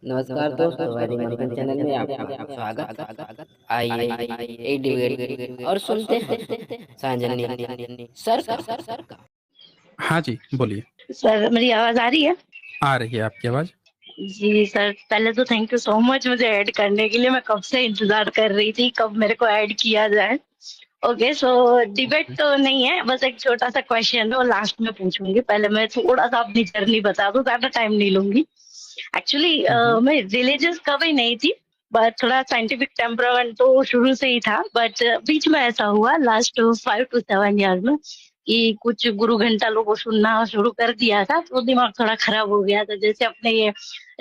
नमस्कार दोस्तों, वैदिक मंथन चैनल में आपका स्वागत। आइए एक डिबेट और सुनते हैं सांजनी सर का। हाँ जी, बोलिए। सर मेरी आवाज आ रही है? आ रही है आपकी आवाज। जी सर, पहले तो थैंक यू सो मच मुझे ऐड करने के लिए। मैं कब से इंतजार कर रही थी कब मेरे को ऐड किया जाए। ओके, सो डिबेट तो नहीं है, बस एक छोटा सा क्वेश्चन है वो लास्ट में पूछूंगी। पहले मैं थोड़ा सा अपनी जर्नी बता दूं, ज्यादा टाइम नहीं लूंगी। एक्चुअली मैं रिलीजियस कभी नहीं थी, बट थोड़ा साइंटिफिक टेम्परामेंट तो शुरू से ही था। बट बीच में ऐसा हुआ लास्ट 5 to 7 ईयर में कि कुछ गुरु घंटा लोगों को सुनना शुरू कर दिया था, तो दिमाग थोड़ा खराब हो गया था। जैसे अपने ये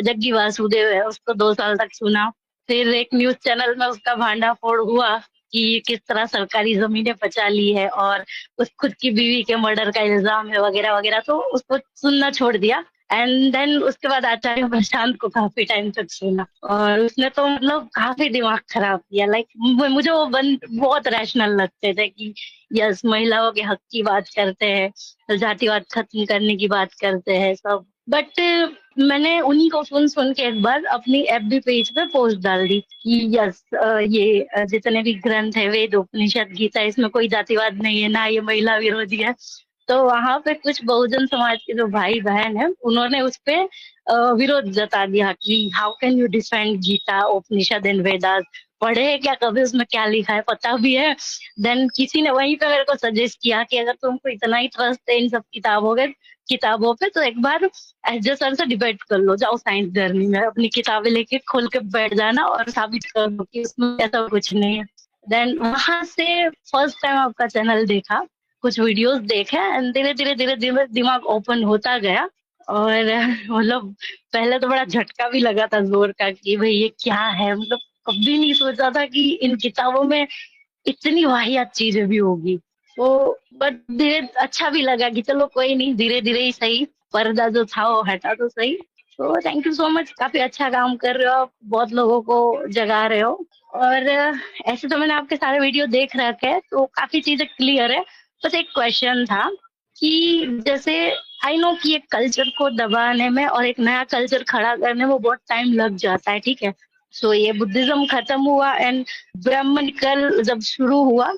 जग्गी वासुदेव है, उसको 2 साल तक सुना। फिर एक न्यूज चैनल में उसका भांडाफोड़ हुआ कि किस तरह सरकारी जमीनें बचा ली है और उस खुद की बीवी के मर्डर का इल्जाम है वगैरह वगैरह, तो उसको सुनना छोड़ दिया। एंड देन उसके बाद आचार्य प्रशांत को काफी टाइम तक सुना, और उसने तो मतलब काफी दिमाग खराब किया। लाइक मुझे वो बंद बहुत रैशनल लगते थे कि यस, महिलाओं के हक की बात करते हैं, जातिवाद खत्म करने की बात करते हैं सब। बट मैंने उन्हीं को सुन सुन के एक बार अपनी एफबी पेज पे पोस्ट डाल दी कि यस, ये जितने भी ग्रंथ है, वेद उपनिषद गीता, इसमें कोई जातिवाद नहीं है, ना ये महिला विरोधी है। तो वहां पे कुछ बहुजन समाज के जो भाई बहन है, उन्होंने उस पे विरोध जता दिया कि how can you defend Gita Upanishad and Vedas. पढ़े है क्या कभी, उसमें क्या लिखा है पता भी है? देन किसी ने वहीं पे मेरे को सजेस्ट किया कि अगर तुमको इतना ही ट्रस्ट है इन सब किताबों पे, तो एक बार एसजे सर से डिबेट कर लो, जाओ साइंस जर्नी में अपनी किताबें लेके खोल के बैठ जाना और साबित कर दो कि उसमें ऐसा कुछ नहीं है। देन वहां से फर्स्ट टाइम आपका चैनल देखा, कुछ वीडियोस देखे, एंड धीरे धीरे धीरे धीरे दिमाग ओपन होता गया। और मतलब पहले तो बड़ा झटका भी लगा था जोर का कि भाई ये क्या है। मतलब कभी नहीं सोचा था कि इन किताबों में इतनी वाहियात चीजें भी होगी। तो बट धीरे अच्छा भी लगा कि चलो कोई नहीं, धीरे धीरे ही सही, पर्दा जो था वो हटा तो सही। तो थैंक यू सो मच, काफी अच्छा काम कर रहे हो आप, बहुत लोगों को जगा रहे हो। और ऐसे तो मैंने आपके सारे वीडियो देख रखे हैं, तो काफी चीजें क्लियर है। बस एक क्वेश्चन था कि जैसे आई नो कि एक कल्चर को दबाने में और एक नया कल्चर खड़ा करने में बहुत टाइम लग जाता है, ठीक है। सो ये बुद्धिज्म खत्म हुआ एंड ब्राह्मणिकल जब शुरू हुआ,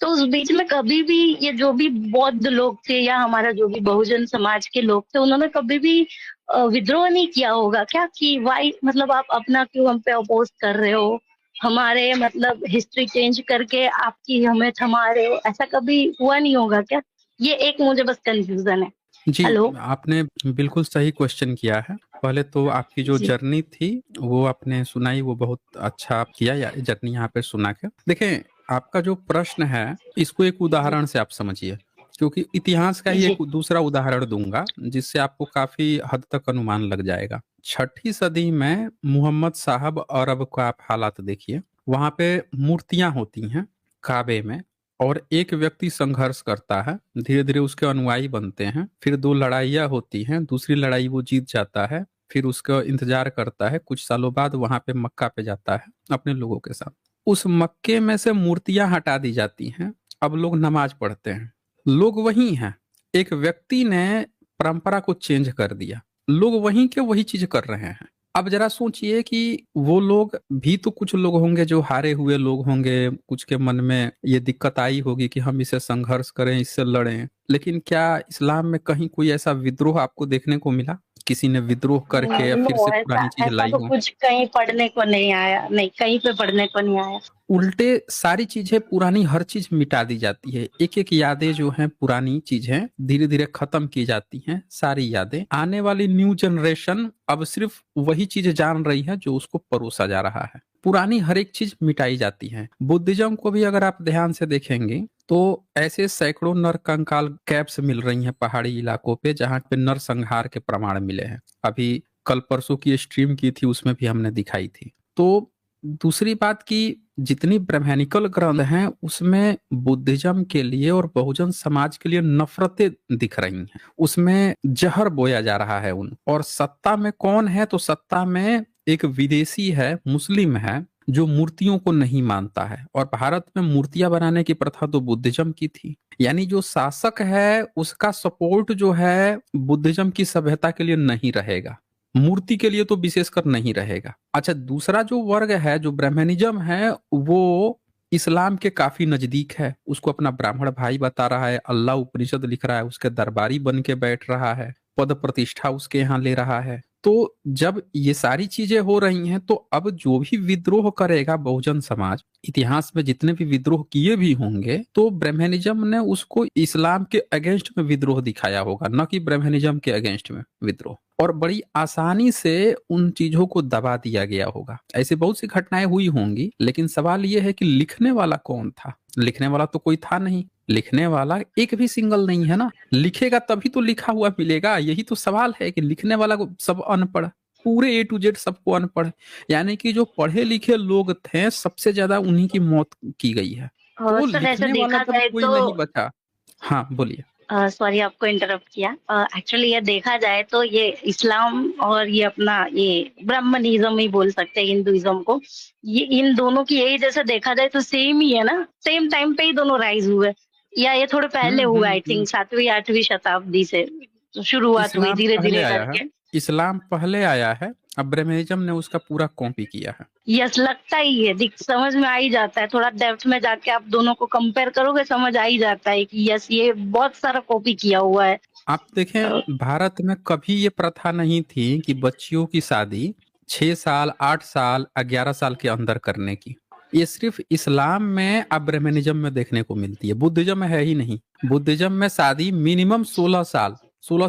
तो उस बीच में कभी भी ये जो भी बौद्ध लोग थे या हमारा जो भी बहुजन समाज के लोग थे, उन्होंने कभी भी विद्रोह नहीं किया होगा क्या कि वाई, मतलब आप अपना क्यों हम पे अपोज कर रहे हो, हमारे मतलब हिस्ट्री चेंज करके आपकी हमें थमा रहे हो, ऐसा कभी हुआ नहीं होगा क्या? ये एक मुझे बस कंफ्यूजन है। जी, हेलो। आपने बिल्कुल सही क्वेश्चन किया है। पहले तो आपकी जो जी जर्नी थी वो आपने सुनाई, वो बहुत अच्छा आप किया या जर्नी यहाँ पे सुना के। देखें, आपका जो प्रश्न है इसको एक जी उदाहरण से आप समझिए, क्योंकि इतिहास का ही जी एक दूसरा उदाहरण दूंगा जिससे आपको काफी हद तक अनुमान लग जाएगा। 6ठी सदी में मोहम्मद साहब और अब का आप हालात देखिए। वहां पे मूर्तियां होती हैं काबे में, और एक व्यक्ति संघर्ष करता है, धीरे धीरे उसके अनुयायी बनते हैं, फिर 2 लड़ाइयाँ होती हैं, दूसरी लड़ाई वो जीत जाता है, फिर उसका इंतजार करता है, कुछ सालों बाद वहां पे मक्का पे जाता है अपने लोगों के साथ। उस मक्के में से मूर्तियां हटा दी जाती हैं, अब लोग नमाज पढ़ते हैं, लोग वही हैं। एक व्यक्ति ने परंपरा को चेंज कर दिया, लोग वहीं के वही चीज कर रहे हैं। अब जरा सोचिए कि वो लोग भी तो, कुछ लोग होंगे जो हारे हुए लोग होंगे, कुछ के मन में ये दिक्कत आई होगी कि हम इसे संघर्ष करें, इससे लड़ें। लेकिन क्या इस्लाम में कहीं कोई ऐसा विद्रोह आपको देखने को मिला? किसी ने विद्रोह करके या फिर नो, से ऐसा पुरानी चीज ऐसा लाई तो हो? कुछ कहीं पढ़ने को नहीं आया, नहीं कहीं पे पढ़ने को नहीं आया। उल्टे सारी चीजें पुरानी, हर चीज मिटा दी जाती है। एक एक यादें जो हैं, पुरानी चीजें धीरे धीरे खत्म की जाती हैं, सारी यादें। आने वाली न्यू जनरेशन अब सिर्फ वही चीज जान रही है जो उसको परोसा जा रहा है, पुरानी हर एक चीज मिटाई जाती है। बुद्धिज्म को भी अगर आप ध्यान से देखेंगे तो ऐसे सैकड़ों नर कंकाल कैप्स मिल रही हैं पहाड़ी इलाकों पे, जहां पे नर संहार के प्रमाण मिले हैं। अभी कल परसों की स्ट्रीम की थी, उसमें भी हमने दिखाई थी। तो दूसरी बात की, जितनी ब्राह्मणिकल ग्रंथ हैं उसमें बुद्धिज्म के लिए और बहुजन समाज के लिए नफरतें दिख रही हैं, उसमें जहर बोया जा रहा है उन। और सत्ता में कौन है? तो सत्ता में एक विदेशी है, मुस्लिम है, जो मूर्तियों को नहीं मानता है। और भारत में मूर्तियां बनाने की प्रथा तो बुद्धिज्म की थी। यानी जो शासक है उसका सपोर्ट जो है बुद्धिज्म की सभ्यता के लिए नहीं रहेगा। मूर्ति के लिए तो विशेषकर नहीं रहेगा। अच्छा, दूसरा जो वर्ग है, जो ब्राह्मणिज्म है, वो इस्लाम के काफी नजदीक है। उसको अपना ब्राह्मण भाई बता रहा है, अल्लाह उपनिषद लिख रहा है, उसके दरबारी बन के बैठ रहा है, पद प्रतिष्ठा उसके यहाँ ले रहा है। तो जब ये सारी चीजें हो रही हैं, तो अब जो भी विद्रोह करेगा बहुजन समाज, इतिहास में जितने भी विद्रोह किए भी होंगे, तो ब्राह्मणिज्म ने उसको इस्लाम के अगेंस्ट में विद्रोह दिखाया होगा, न कि ब्राह्मणिज्म के अगेंस्ट में विद्रोह। और बड़ी आसानी से उन चीजों को दबा दिया गया होगा। ऐसी बहुत सी घटनाएं हुई होंगी, लेकिन सवाल यह है कि लिखने वाला कौन था? लिखने वाला तो कोई था नहीं, लिखने वाला एक भी सिंगल नहीं है ना। लिखेगा तभी तो लिखा हुआ मिलेगा। यही तो सवाल है कि लिखने वाला को सब अनपढ़, पूरे A to Z सबको अनपढ़, यानी कि जो पढ़े लिखे लोग थे सबसे ज्यादा उन्हीं की मौत की गई है। तो सर ऐसे लिखने वाला देखा जब जाए कोई तो नहीं बचा। हाँ बोलिए। सॉरी आपको इंटरप्ट किया। एक्चुअली ये देखा जाए तो ये इस्लाम और ये अपना ये ब्राह्मणिज्म ही बोल सकते हैं, हिंदुइज्म को, ये इन दोनों की यही जैसे देखा जाए तो सेम ही है ना, सेम टाइम पे ही दोनों राइज हुए, या ये थोड़े पहले हुआ, आई थिंक 7वीं 8वीं शताब्दी से शुरुआत हुई इस्लाम धीरे पहले धीरे आया है, करके। इस्लाम पहले आया है, अब ब्रह्मनिज्म ने उसका पूरा कॉपी किया है। यस, लगता ही है, दिख समझ में आ ही जाता है, थोड़ा डेप्थ में जाके आप दोनों को कंपेयर करोगे समझ आ ही जाता है कि यस ये बहुत सारा कॉपी किया हुआ है। आप देखें, भारत में कभी ये प्रथा नहीं थी कि बच्चियों की शादी 6 साल 8 साल 11 साल के अंदर करने की। ये सिर्फ इस्लाम में अब ब्रह्मनिज्म में देखने को मिलती है, बुद्धिज्म में है ही नहीं। बुद्धिज्म में शादी मिनिमम 16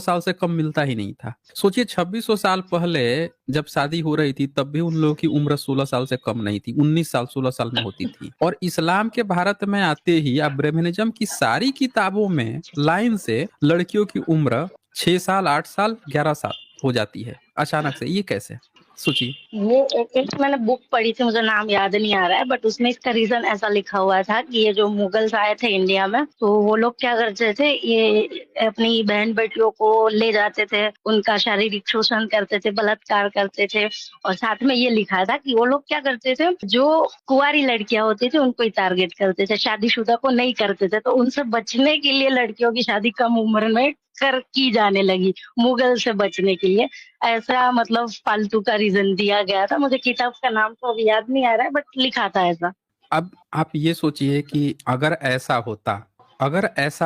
साल से कम मिलता ही नहीं था। सोचिए 2600 साल पहले जब शादी हो रही थी, तब भी उन लोगों की उम्र 16 साल से कम नहीं थी, 19 साल 16 साल में होती थी। और इस्लाम के भारत में आते ही अब ब्रह्मनिज्म की सारी किताबों में लाइन से लड़कियों की उम्र 6 साल 8 साल 11 साल हो जाती है अचानक से। ये कैसे, सोचिए। ये एक मैंने बुक पढ़ी थी, मुझे नाम याद नहीं आ रहा है, बट उसमें इसका रीजन ऐसा लिखा हुआ था कि ये जो मुगल्स आए थे इंडिया में, तो वो लोग क्या करते थे, ये अपनी बहन बेटियों को ले जाते थे, उनका शारीरिक शोषण करते थे, बलात्कार करते थे, और साथ में ये लिखा था कि वो लोग क्या करते थे, जो कुंवारी लड़कियां होती थी उनको ही टारगेट करते थे, शादीशुदा को नहीं करते थे। तो उनसे बचने के लिए लड़कियों की शादी कम उम्र में की जाने लगी, मुगल से बचने के लिए। ऐसा मतलब फालतू का रीजन दिया गया था, मुझे किताब का नाम तो अभी याद नहीं आ रहा है, बट लिखा था ऐसा। अब आप ये सोचिए कि अगर ऐसा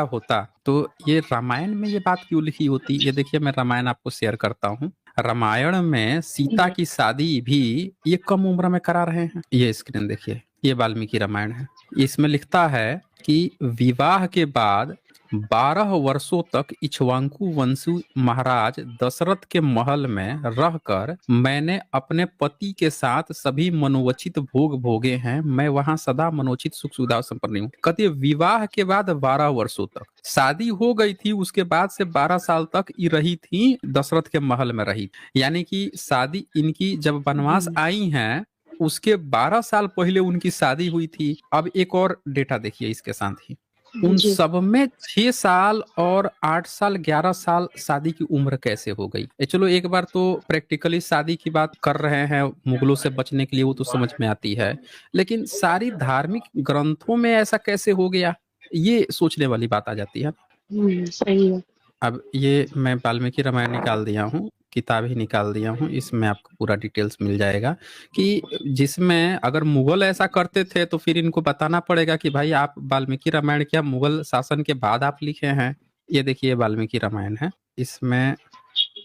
होता तो ये रामायण में ये बात क्यों लिखी होती। ये देखिए, मैं रामायण आपको शेयर करता हूँ। रामायण में सीता की शादी भी ये कम उम्र में करा रहे हैं। ये स्क्रीन देखिए, ये वाल्मीकि रामायण है। इसमें लिखता है कि विवाह के बाद 12 वर्षों तक इक्ष्वाकु वंशी महाराज दशरथ के महल में रहकर मैंने अपने पति के साथ सभी मनोवचित भोग भोगे हैं। मैं वहां सदा मनोचित सुख सुविधा संपन्न हूँ। कहती है विवाह के बाद 12 वर्षों तक शादी हो गई थी, उसके बाद से 12 साल तक ये रही थी, दशरथ के महल में रही। यानी कि शादी इनकी जब वनवास आई हैं उसके 12 साल पहले उनकी शादी हुई थी। अब एक और डेटा देखिए इसके साथ ही, उन सब में 6 साल और 8 साल 11 साल शादी की उम्र कैसे हो गई। चलो एक बार तो प्रैक्टिकली शादी की बात कर रहे हैं मुगलों से बचने के लिए, वो तो समझ में आती है, लेकिन सारी धार्मिक ग्रंथों में ऐसा कैसे हो गया, ये सोचने वाली बात आ जाती है। सही है। अब ये मैं वाल्मीकि रामायण निकाल दिया हूँ, किताब ही निकाल दिया हूँ, इसमें आपको पूरा डिटेल्स मिल जाएगा कि जिसमें अगर मुगल ऐसा करते थे तो फिर इनको बताना पड़ेगा कि भाई आप वाल्मीकि रामायण क्या मुगल शासन के बाद आप लिखे हैं। ये देखिए वाल्मीकि रामायण है, इसमें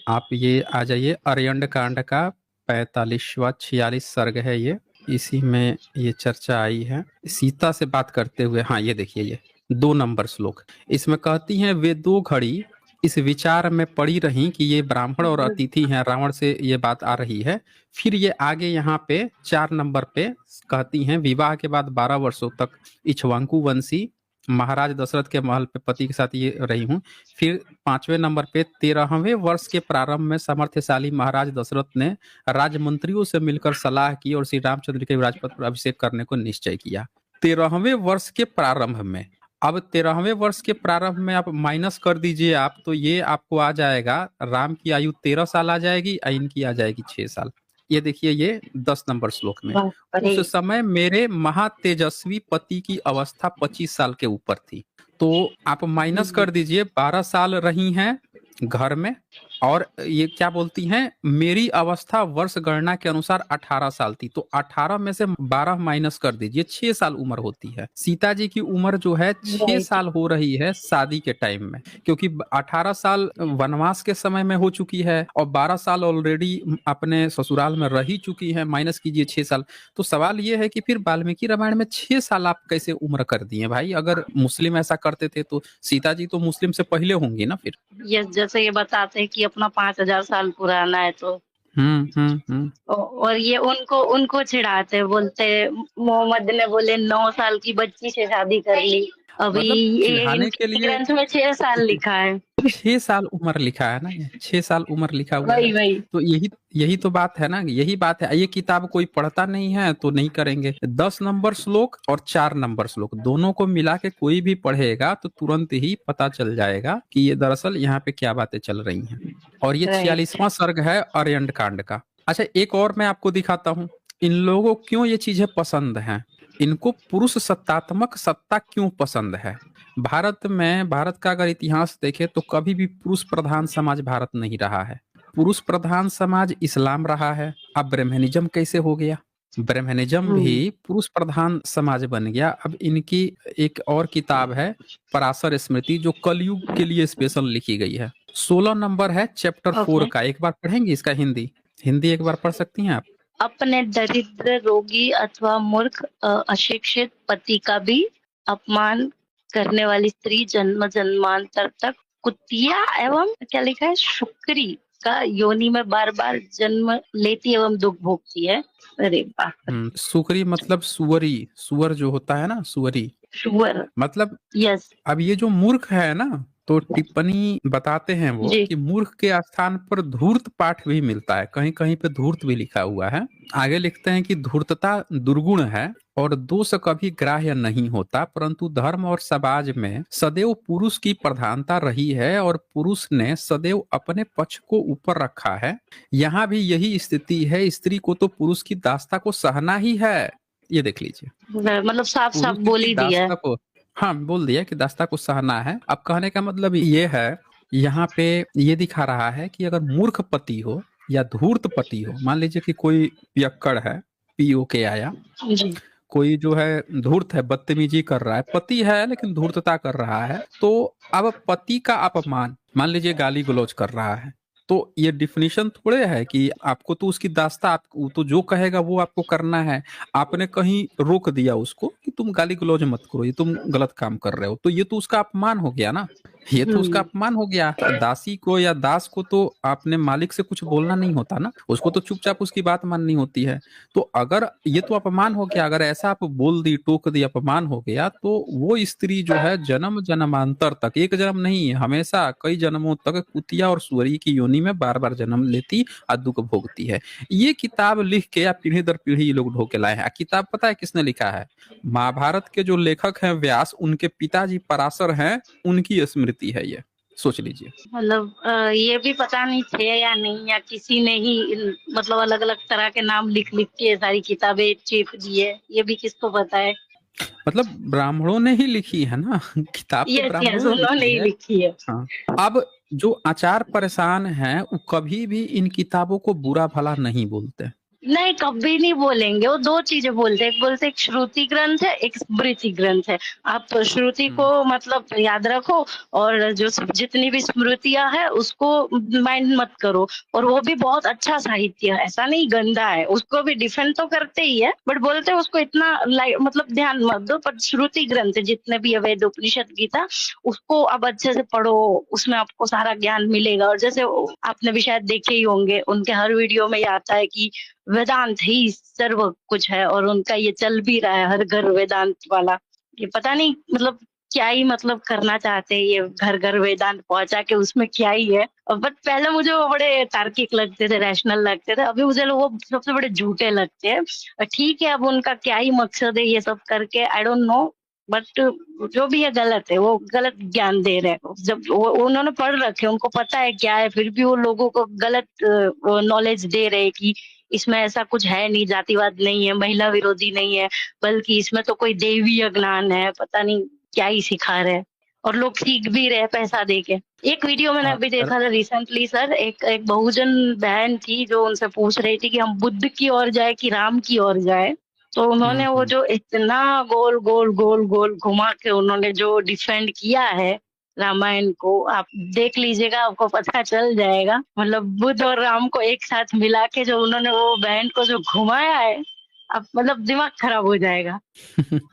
आप ये आ जाइए, अरण्य कांड का 45वां 46 सर्ग है ये, इसी में ये चर्चा आई है सीता से बात करते हुए। हाँ ये देखिए, ये 2 नंबर श्लोक, इसमें कहती हैं वे 2 घड़ी इस विचार में पड़ी रही कि ये ब्राह्मण और अतिथि हैं, रावण से ये बात आ रही है। फिर ये आगे यहाँ पे 4 नंबर पे कहती हैं विवाह के बाद 12 वर्षों तक इक्ष्वाकु वंशी महाराज दशरथ के महल पे पति के साथ ये रही हूँ। फिर 5वें नंबर पे 13वें वर्ष के प्रारंभ में सामर्थ्यशाली महाराज दशरथ ने राजमंत्रियों से मिलकर सलाह की और श्री रामचंद्र के राजपद पर अभिषेक करने को निश्चय किया। 13वें वर्ष के प्रारंभ में, अब 13वें वर्ष के प्रारंभ में आप माइनस कर दीजिए आप, तो ये आपको आ जाएगा, राम की आयु 13 साल आ जाएगी, इनकी आ जाएगी 6 साल। ये देखिए ये 10 नंबर श्लोक में, उस समय मेरे महातेजस्वी पति की अवस्था 25 साल के ऊपर थी। तो आप माइनस कर दीजिए, 12 साल रही हैं घर में और ये क्या बोलती हैं, मेरी अवस्था वर्ष गणना के अनुसार 18 साल थी, तो 18 में से 12 माइनस कर दीजिए, 6 साल उम्र होती है। सीता जी की उम्र जो है 6 राइट। साल हो रही है शादी के टाइम में, क्योंकि 18 साल वनवास के समय में हो चुकी है और 12 साल ऑलरेडी अपने ससुराल में रह ही चुकी है, माइनस कीजिए 6 साल। तो सवाल ये है कि फिर वाल्मीकि रामायण में 6 साल आप कैसे उम्र कर दिए भाई? अगर मुस्लिम ऐसा करते थे तो सीता जी तो मुस्लिम से पहले होंगी ना फिर। ये जैसे ये बताते हैं कि अपना 5000 साल पुराना है तो हम्म। और ये उनको उनको चिढ़ाते, बोलते मोहम्मद ने बोले 9 साल की बच्ची से शादी कर ली, अभी मतलब ये चिढ़ाने के इनके लिए ग्रंथ में 6 साल लिखा है। 6 साल उम्र लिखा है ना, ये 6 साल उम्र लिखा हुआ वही है। वही तो यही तो बात है ना, यही बात है। ये किताब कोई पढ़ता नहीं है तो नहीं करेंगे। 10 नंबर श्लोक और 4 नंबर श्लोक दोनों को मिला के कोई भी पढ़ेगा तो तुरंत ही पता चल जाएगा कि ये दरअसल यहाँ पे क्या बातें चल रही हैं। और ये राइट। 46वां सर्ग है अरण्य कांड का। अच्छा, एक और मैं आपको दिखाता हूँ, इन लोगों को क्यों ये चीजें पसंद हैं, इनको पुरुष सत्तात्मक सत्ता क्यों पसंद है। भारत का अगर इतिहास देखें तो कभी भी पुरुष प्रधान समाज भारत नहीं रहा है। पुरुष प्रधान समाज इस्लाम रहा है। अब ब्रह्मनिज्म कैसे हो गया? ब्रह्मनिज्म भी पुरुष प्रधान समाज बन गया। अब इनकी एक और किताब है पराशर स्मृति, जो कलयुग के लिए स्पेशल लिखी गई है। 16 नंबर है चैप्टर 4 का। एक बार पढ़ेंगे इसका हिंदी एक बार पढ़ सकती हैं आप? अपने दरिद्र, रोगी अथवा मूर्ख, अशिक्षित पति का भी अपमान करने वाली स्त्री जन्म जन्मांतर तक कुतिया एवं क्या लिखा है, शुक्री का योनि में बार बार जन्म लेती एवं दुख भोगती है। अरे वाह। सुकरी मतलब सुअरी, सुअर जो होता है ना, सुअरी शुअर मतलब। यस। अब ये जो मूर्ख है ना, तो टिप्पणी बताते हैं वो जी। कि मूर्ख के स्थान पर धूर्त पाठ भी मिलता है, कहीं कहीं पे धूर्त भी लिखा हुआ है। आगे लिखते हैं कि धूर्तता दुर्गुण है और दोष कभी ग्राह्य नहीं होता, परंतु धर्म और समाज में सदैव पुरुष की प्रधानता रही है और पुरुष ने सदैव अपने पक्ष को ऊपर रखा है। यहाँ भी यही स्थिति है, स्त्री को तो पुरुष की दास्ता को सहना ही है। ये देख लीजिए, मतलब साफ साफ पुरुष बोल की ही दिया है। दास्ता को, हाँ बोल दिया कि दास्ता को सहना है। अब कहने का मतलब ये है, यहाँ पे ये दिखा रहा है कि अगर मूर्ख पति हो या धूर्त पति हो, मान लीजिए कि कोई पियक्कड़ है, पीओ के आया, जी। कोई जो है धूर्त है, बदतमीजी कर रहा है, पति है लेकिन धूर्तता कर रहा है, तो अब पति का अपमान, मान लीजिए गाली गलौज कर रहा है, तो ये डिफिनीशन थोड़े है कि आपको तो उसकी दास्ता, आपको तो जो कहेगा वो आपको करना है। आपने कहीं रोक दिया उसको कि तुम गाली गलौज मत करो, ये तुम गलत काम कर रहे हो, तो ये तो उसका अपमान हो गया ना, ये तो उसका अपमान हो गया। दासी को या दास को तो आपने मालिक से कुछ बोलना नहीं होता ना, उसको तो चुपचाप उसकी बात माननी होती है। तो अगर ये तो अपमान हो गया, अगर ऐसा आप बोल दी, टोक दी, अपमान हो गया, तो वो स्त्री जो है जन्म जन्मांतर तक, एक जन्म नहीं हमेशा कई जन्मों तक कुतिया और सुअरी की योनि में बार बार जन्म लेती और दुख भोगती है। ये किताब लिख के या पीढ़ी दर पीढ़ी ये लोग ढो के लाए हैं। किताब पता है किसने लिखा है? महाभारत के जो लेखक हैं व्यास, उनके पिताजी पराशर हैं, उनकी स्मृति है ये, सोच लीजिए। मतलब ये भी पता नहीं थे या नहीं, या किसी ने ही मतलब अलग अलग तरह के नाम लिख लिख के सारी किताबें चेप दी है, ये भी किसको पता है। मतलब ब्राह्मणों ने ही लिखी है ना किताब, तो ब्राह्मणों ने उन्होंने ही लिखी है। हाँ। अब जो आचार परेशान हैं वो कभी भी इन किताबों को बुरा भला नहीं बोलते। नहीं, कभी नहीं बोलेंगे। वो दो चीजें बोलते हैं, एक बोलते एक श्रुति ग्रंथ है, एक स्मृति ग्रंथ है। आप श्रुति को मतलब याद रखो और जो जितनी भी स्मृतियां है उसको माइंड मत करो। और वो भी बहुत अच्छा साहित्य है, ऐसा नहीं गंदा है, उसको भी डिफेंड तो करते ही है, बट बोलते हैं उसको इतना मतलब ध्यान मत दो। पर श्रुति ग्रंथ जितने भी वेद उपनिषद गीता, उसको आप अच्छे से पढ़ो, उसमें आपको सारा ज्ञान मिलेगा। और जैसे आपने भी शायद देखे ही होंगे, उनके हर वीडियो में ये आता है कि वेदांत ही सर्व कुछ है, और उनका ये चल भी रहा है हर घर वेदांत वाला। ये पता नहीं मतलब क्या ही मतलब करना चाहते हैं ये, घर घर वेदांत पहुंचा के उसमें क्या ही है। बट पहले मुझे वो बड़े तार्किक लगते थे, रैशनल लगते थे, अभी मुझे वो सबसे बड़े झूठे लगते हैं। ठीक है, अब उनका क्या ही मकसद है ये सब करके, आई डोंट नो, बट जो भी है गलत है, वो गलत ज्ञान दे रहे हैं। जब वो उन्होंने पढ़ रखे, उनको पता है क्या है, फिर भी वो लोगों को गलत नॉलेज दे रहे हैं कि इसमें ऐसा कुछ है नहीं, जातिवाद नहीं है, महिला विरोधी नहीं है, बल्कि इसमें तो कोई दैवीय ज्ञान है, पता नहीं क्या ही सिखा रहे हैं। और लोग सीख भी रहे पैसा दे के। एक वीडियो मैंने हाँ अभी सर। देखा था रिसेंटली सर, एक एक बहुजन बहन थी जो उनसे पूछ रही थी कि हम बुद्ध की ओर जाए कि राम की ओर जाए। तो उन्होंने वो हम्म। जो इतना गोल गोल गोल गोल घुमा के उन्होंने जो डिफेंड किया है रामायण को, आप देख लीजिएगा, आपको पता चल जाएगा। मतलब बुद्ध और राम को एक साथ मिला के जो उन्होंने वो बहन को जो घुमाया है, अब मतलब दिमाग खराब हो जाएगा।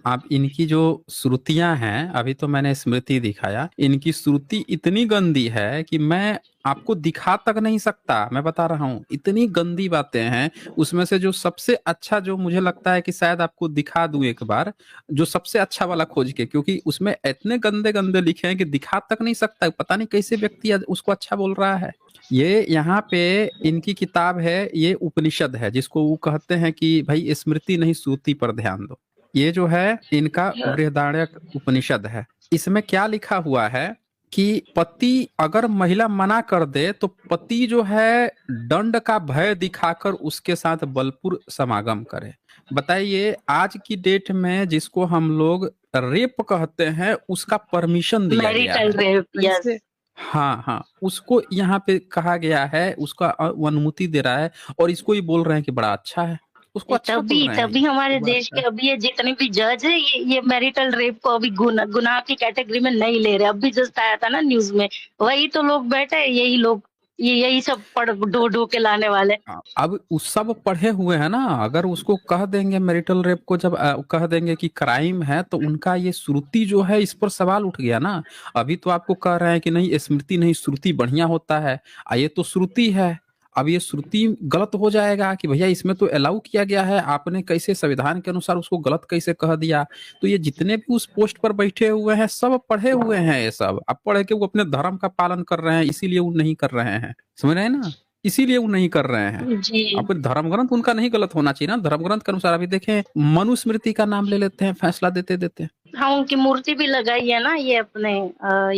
आप इनकी जो श्रुतियां हैं, अभी तो मैंने स्मृति दिखाया, इनकी श्रुति इतनी गंदी है कि मैं आपको दिखा तक नहीं सकता। मैं बता रहा हूँ, इतनी गंदी बातें हैं। उसमें से जो सबसे अच्छा, जो मुझे लगता है कि शायद आपको दिखा दूं एक बार, जो सबसे अच्छा वाला खोज के, क्योंकि उसमें इतने गंदे गंदे लिखे हैं कि दिखा तक नहीं सकता। पता नहीं कैसे व्यक्ति उसको अच्छा बोल रहा है। ये यहाँ पे इनकी किताब है, ये उपनिषद है, जिसको वो कहते हैं कि भाई स्मृति नहीं श्रुति पर ध्यान दो। ये जो है इनका बृहदारण्यक उपनिषद है। इसमें क्या लिखा हुआ है कि पति अगर महिला मना कर दे तो पति जो है दंड का भय दिखाकर उसके साथ बलपूर्वक समागम करे। बताइए, आज की डेट में जिसको हम लोग रेप कहते हैं, उसका परमिशन दिया गया मैरिटल है। रेप, कैसे? यस। हाँ हाँ, उसको यहाँ पे कहा गया है, उसका अनुमति दे रहा है, और इसको ही बोल रहे हैं कि बड़ा अच्छा है। उसको अच्छा बोल तभी रहे हैं, तभी ये हमारे बात देश है। के अभी ये जितने भी जज है, ये मैरिटल रेप को अभी गुनाह की कैटेगरी में नहीं ले रहे। अभी जस्ट आया था ना न्यूज में, वही तो लोग बैठे हैं, यही लोग, ये यही सब पढ़ ढो ढो के लाने वाले। अब उस सब पढ़े हुए हैं ना। अगर उसको कह देंगे मैरिटल रेप को, जब कह देंगे कि क्राइम है, तो उनका ये श्रुति जो है, इस पर सवाल उठ गया ना। अभी तो आपको कह रहे हैं कि नहीं स्मृति नहीं श्रुति बढ़िया होता है, ये तो श्रुति है। अब ये श्रुति गलत हो जाएगा कि भैया इसमें तो अलाउ किया गया है, आपने कैसे संविधान के अनुसार उसको गलत कैसे कह दिया। तो ये जितने भी उस पोस्ट पर बैठे हुए हैं, सब पढ़े हुए हैं। ये सब अब पढ़ के वो अपने धर्म का पालन कर रहे हैं, इसीलिए वो नहीं कर रहे हैं। समझ रहे हैं ना, इसीलिए वो नहीं कर रहे हैं। जी अब धर्म ग्रंथ उनका नहीं गलत होना चाहिए ना, धर्म ग्रंथ के अनुसार। अभी देखें, मनुस्मृति का नाम ले लेते हैं फैसला देते देते। हाँ, उनकी मूर्ति भी लगाई है ना ये अपने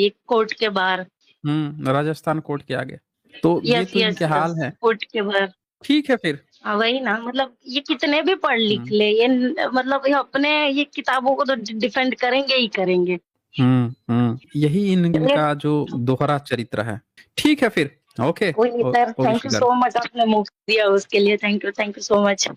ये कोर्ट के बाहर। राजस्थान कोर्ट के आगे। तो ये यस तो यस इनके हाल यस, है। कोर्ट के बाहर। ठीक है फिर। हाँ, वही ना, मतलब ये कितने भी पढ़ लिख हम्म ले, ये मतलब ये अपने ये किताबों को तो डिफेंड करेंगे ही करेंगे। यही इनका जो दोहरा चरित्र है। ठीक है फिर। ओके। कोई नहीं sir, okay thank you figure. So much, आपने मुफ्त दिया उसके लिए thank you so much.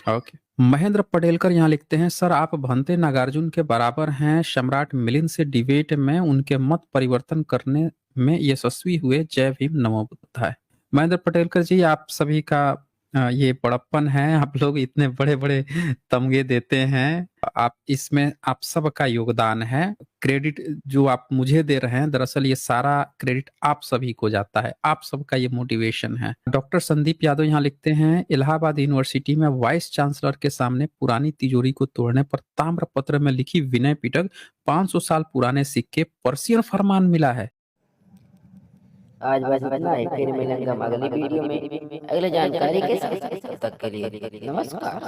Okay. Mahendra Patelkar यहाँ लिखते हैं, सर आप भंते नागार्जुन के बराबर हैं। सम्राट मिलिंद से डिबेट में उनके मत परिवर्तन करने में यशस्वी हुए। जय भीम, नमो बुद्धाय। महेंद्र पटेलकर जी, आप सभी का ये बड़प्पन है। आप लोग इतने बड़े बड़े तमगे देते हैं, आप इसमें आप सबका योगदान है। क्रेडिट जो आप मुझे दे रहे हैं, दरअसल ये सारा क्रेडिट आप सभी को जाता है। आप सबका ये मोटिवेशन है। डॉक्टर संदीप यादव यहाँ लिखते हैं, इलाहाबाद यूनिवर्सिटी में वाइस चांसलर के सामने पुरानी तिजोरी को तोड़ने पर ताम्र पत्र में लिखी विनय पिटक, 500 साल पुराने सिक्के, पर्सियन फरमान मिला है। आज बस इतना ही, फिर मिलेंगे हम अगली वीडियो में अगले जानकारी के साथ। तब तक के लिए नमस्कार।